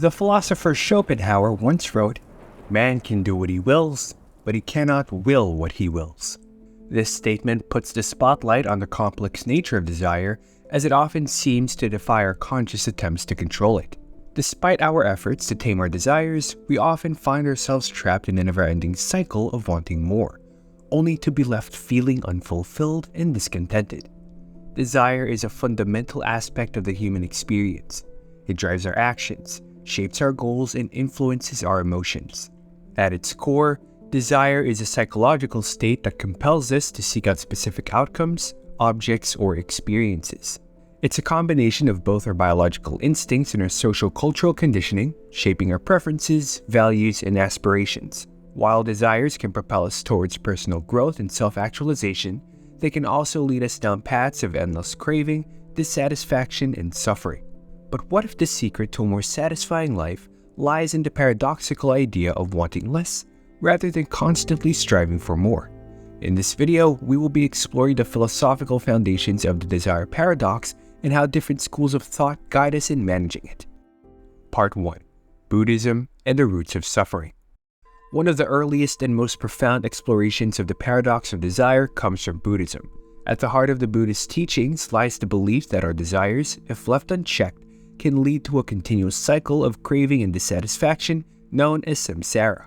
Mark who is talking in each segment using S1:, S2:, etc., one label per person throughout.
S1: The philosopher Schopenhauer once wrote, "Man can do what he wills, but he cannot will what he wills." This statement puts the spotlight on the complex nature of desire, as it often seems to defy our conscious attempts to control it. Despite our efforts to tame our desires, we often find ourselves trapped in a never-ending cycle of wanting more, only to be left feeling unfulfilled and discontented. Desire is a fundamental aspect of the human experience. It drives our actions, shapes our goals, and influences our emotions. At its core, desire is a psychological state that compels us to seek out specific outcomes, objects, or experiences. It's a combination of both our biological instincts and our social-cultural conditioning, shaping our preferences, values, and aspirations. While desires can propel us towards personal growth and self-actualization, they can also lead us down paths of endless craving, dissatisfaction, and suffering. But what if the secret to a more satisfying life lies in the paradoxical idea of wanting less, rather than constantly striving for more? In this video, we will be exploring the philosophical foundations of the desire paradox and how different schools of thought guide us in managing it. Part 1. Buddhism and the Roots of Suffering. One of the earliest and most profound explorations of the paradox of desire comes from Buddhism. At the heart of the Buddhist teachings lies the belief that our desires, if left unchecked, can lead to a continuous cycle of craving and dissatisfaction known as samsara.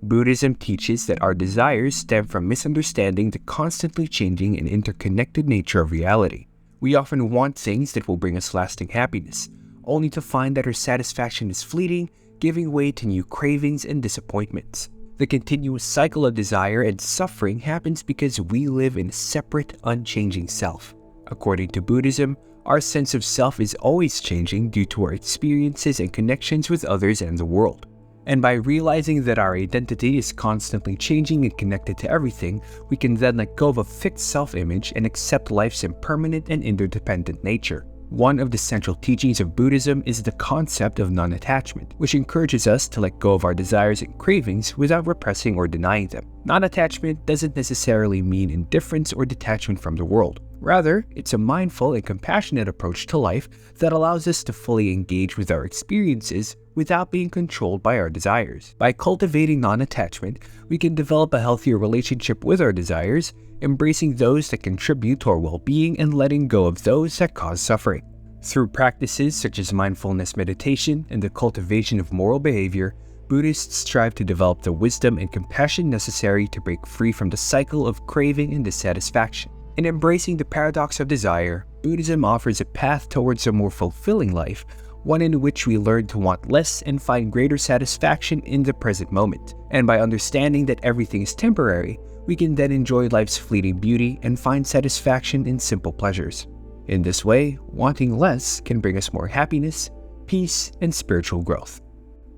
S1: Buddhism teaches that our desires stem from misunderstanding the constantly changing and interconnected nature of reality. We often want things that will bring us lasting happiness, only to find that our satisfaction is fleeting, giving way to new cravings and disappointments. The continuous cycle of desire and suffering happens because we live in a separate, unchanging self. According to Buddhism, our sense of self is always changing due to our experiences and connections with others and the world. And by realizing that our identity is constantly changing and connected to everything, we can then let go of a fixed self-image and accept life's impermanent and interdependent nature. One of the central teachings of Buddhism is the concept of non-attachment, which encourages us to let go of our desires and cravings without repressing or denying them. Non-attachment doesn't necessarily mean indifference or detachment from the world. Rather, it's a mindful and compassionate approach to life that allows us to fully engage with our experiences without being controlled by our desires. By cultivating non-attachment, we can develop a healthier relationship with our desires, embracing those that contribute to our well-being and letting go of those that cause suffering. Through practices such as mindfulness meditation and the cultivation of moral behavior, Buddhists strive to develop the wisdom and compassion necessary to break free from the cycle of craving and dissatisfaction. In embracing the paradox of desire, Buddhism offers a path towards a more fulfilling life, one in which we learn to want less and find greater satisfaction in the present moment. And by understanding that everything is temporary, we can then enjoy life's fleeting beauty and find satisfaction in simple pleasures. In this way, wanting less can bring us more happiness, peace, and spiritual growth.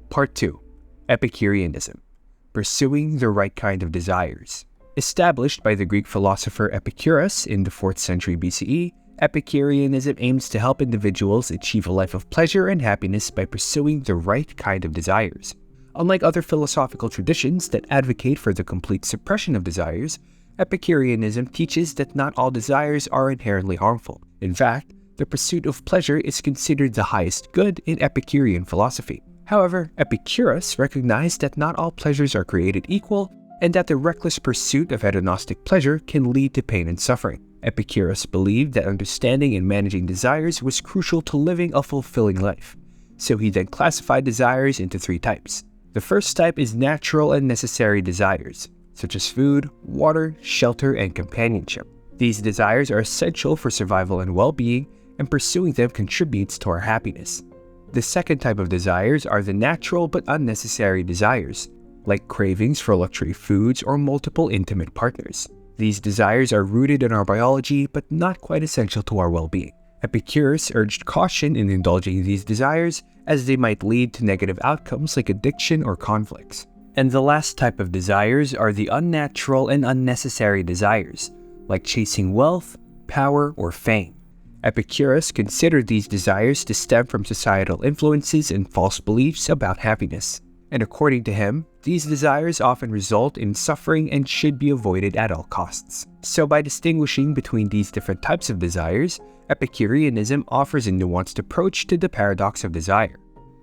S1: Part 2. Epicureanism. Pursuing the right kind of desires. Established by the Greek philosopher Epicurus in the 4th century BCE, Epicureanism aims to help individuals achieve a life of pleasure and happiness by pursuing the right kind of desires. Unlike other philosophical traditions that advocate for the complete suppression of desires, Epicureanism teaches that not all desires are inherently harmful. In fact, the pursuit of pleasure is considered the highest good in Epicurean philosophy. However, Epicurus recognized that not all pleasures are created equal, and that the reckless pursuit of hedonistic pleasure can lead to pain and suffering. Epicurus believed that understanding and managing desires was crucial to living a fulfilling life. So he then classified desires into 3 types. The first type is natural and necessary desires, such as food, water, shelter, and companionship. These desires are essential for survival and well-being, and pursuing them contributes to our happiness. The second type of desires are the natural but unnecessary desires, like cravings for luxury foods or multiple intimate partners. These desires are rooted in our biology but not quite essential to our well-being. Epicurus urged caution in indulging these desires, as they might lead to negative outcomes like addiction or conflicts. And the last type of desires are the unnatural and unnecessary desires, like chasing wealth, power, or fame. Epicurus considered these desires to stem from societal influences and false beliefs about happiness. And according to him, these desires often result in suffering and should be avoided at all costs. So by distinguishing between these different types of desires, Epicureanism offers a nuanced approach to the paradox of desire.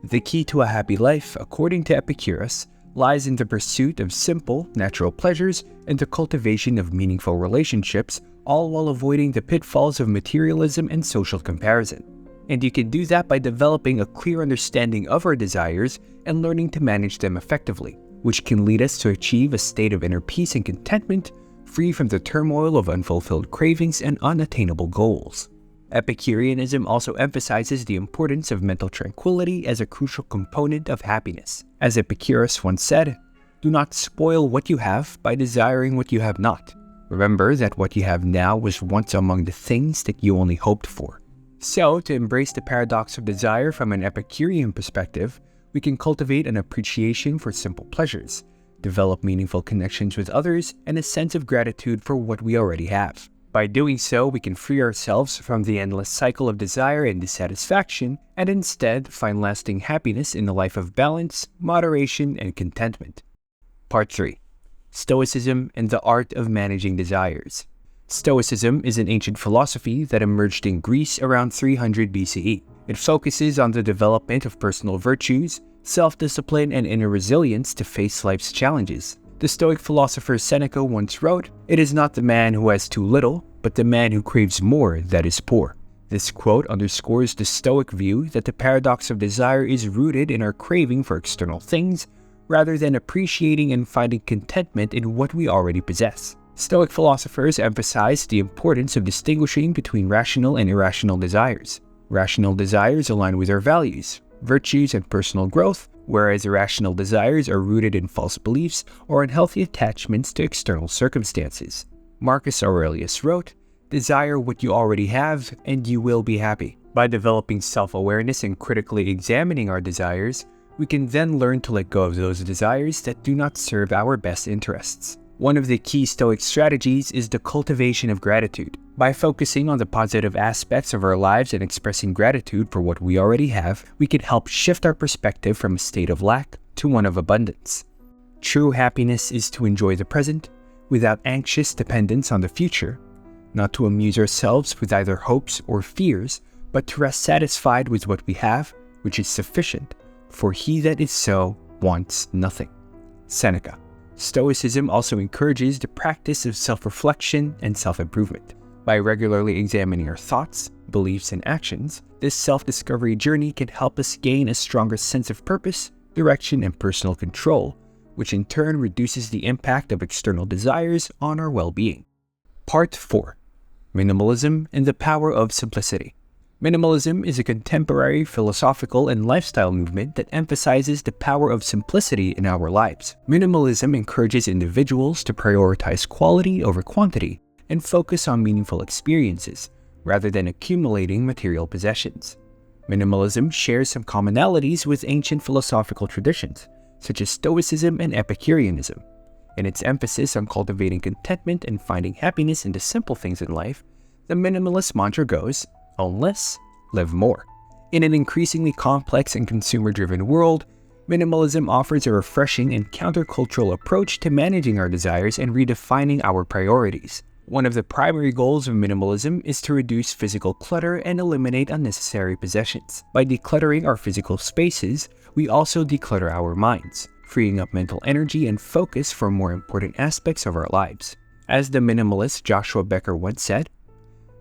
S1: The key to a happy life, according to Epicurus, lies in the pursuit of simple, natural pleasures and the cultivation of meaningful relationships, all while avoiding the pitfalls of materialism and social comparison. And you can do that by developing a clear understanding of our desires and learning to manage them effectively, which can lead us to achieve a state of inner peace and contentment, free from the turmoil of unfulfilled cravings and unattainable goals. Epicureanism also emphasizes the importance of mental tranquility as a crucial component of happiness. As Epicurus once said, "Do not spoil what you have by desiring what you have not. Remember that what you have now was once among the things that you only hoped for." So, to embrace the paradox of desire from an Epicurean perspective, we can cultivate an appreciation for simple pleasures, develop meaningful connections with others, and a sense of gratitude for what we already have. By doing so, we can free ourselves from the endless cycle of desire and dissatisfaction, and instead find lasting happiness in a life of balance, moderation, and contentment. Part 3. Stoicism and the Art of Managing Desires. Stoicism is an ancient philosophy that emerged in Greece around 300 BCE. It focuses on the development of personal virtues, self-discipline, and inner resilience to face life's challenges. The Stoic philosopher Seneca once wrote, "It is not the man who has too little, but the man who craves more that is poor." This quote underscores the Stoic view that the paradox of desire is rooted in our craving for external things, rather than appreciating and finding contentment in what we already possess. Stoic philosophers emphasize the importance of distinguishing between rational and irrational desires. Rational desires align with our values, virtues, and personal growth, whereas irrational desires are rooted in false beliefs or unhealthy attachments to external circumstances. Marcus Aurelius wrote, "Desire what you already have, and you will be happy." By developing self-awareness and critically examining our desires, we can then learn to let go of those desires that do not serve our best interests. One of the key Stoic strategies is the cultivation of gratitude. By focusing on the positive aspects of our lives and expressing gratitude for what we already have, we can help shift our perspective from a state of lack to one of abundance. True happiness is to enjoy the present without anxious dependence on the future, not to amuse ourselves with either hopes or fears, but to rest satisfied with what we have, which is sufficient, for he that is so wants nothing. Seneca. Stoicism also encourages the practice of self-reflection and self-improvement. By regularly examining our thoughts, beliefs, and actions, this self-discovery journey can help us gain a stronger sense of purpose, direction, and personal control, which in turn reduces the impact of external desires on our well-being. Part 4. Minimalism and the Power of Simplicity. Minimalism is a contemporary philosophical and lifestyle movement that emphasizes the power of simplicity in our lives. Minimalism encourages individuals to prioritize quality over quantity and focus on meaningful experiences, rather than accumulating material possessions. Minimalism shares some commonalities with ancient philosophical traditions, such as Stoicism and Epicureanism. In its emphasis on cultivating contentment and finding happiness in the simple things in life, the minimalist mantra goes, "Own less, live more." In an increasingly complex and consumer-driven world, minimalism offers a refreshing and countercultural approach to managing our desires and redefining our priorities. One of the primary goals of minimalism is to reduce physical clutter and eliminate unnecessary possessions. By decluttering our physical spaces, we also declutter our minds, freeing up mental energy and focus for more important aspects of our lives. As the minimalist Joshua Becker once said,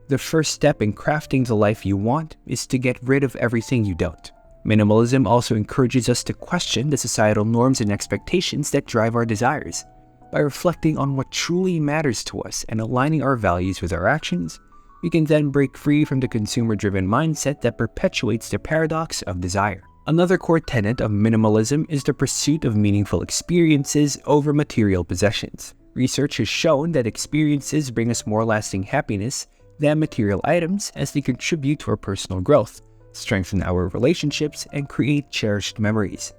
S1: "The first step in crafting the life you want is to get rid of everything you don't." Minimalism also encourages us to question the societal norms and expectations that drive our desires. By reflecting on what truly matters to us and aligning our values with our actions, we can then break free from the consumer-driven mindset that perpetuates the paradox of desire. Another core tenet of minimalism is the pursuit of meaningful experiences over material possessions. Research has shown that experiences bring us more lasting happiness than material items, as they contribute to our personal growth, strengthen our relationships, and create cherished memories.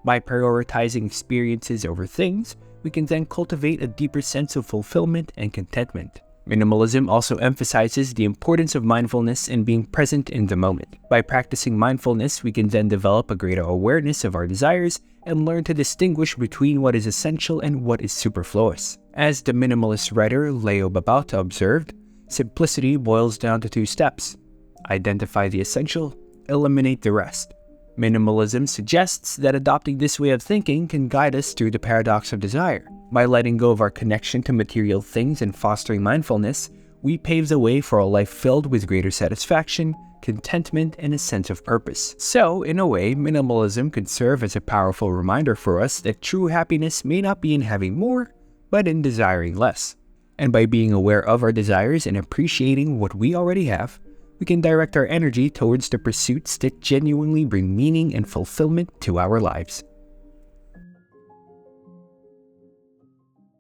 S1: By prioritizing experiences over things, we can then cultivate a deeper sense of fulfillment and contentment. Minimalism also emphasizes the importance of mindfulness and being present in the moment. By practicing mindfulness, we can then develop a greater awareness of our desires and learn to distinguish between what is essential and what is superfluous. As the minimalist writer Leo Babauta observed, simplicity boils down to two steps: identify the essential, eliminate the rest. Minimalism suggests that adopting this way of thinking can guide us through the paradox of desire. By letting go of our connection to material things and fostering mindfulness, we pave the way for a life filled with greater satisfaction, contentment, and a sense of purpose. So, in a way, minimalism could serve as a powerful reminder for us that true happiness may not be in having more, but in desiring less. And by being aware of our desires and appreciating what we already have, we can direct our energy towards the pursuits that genuinely bring meaning and fulfillment to our lives.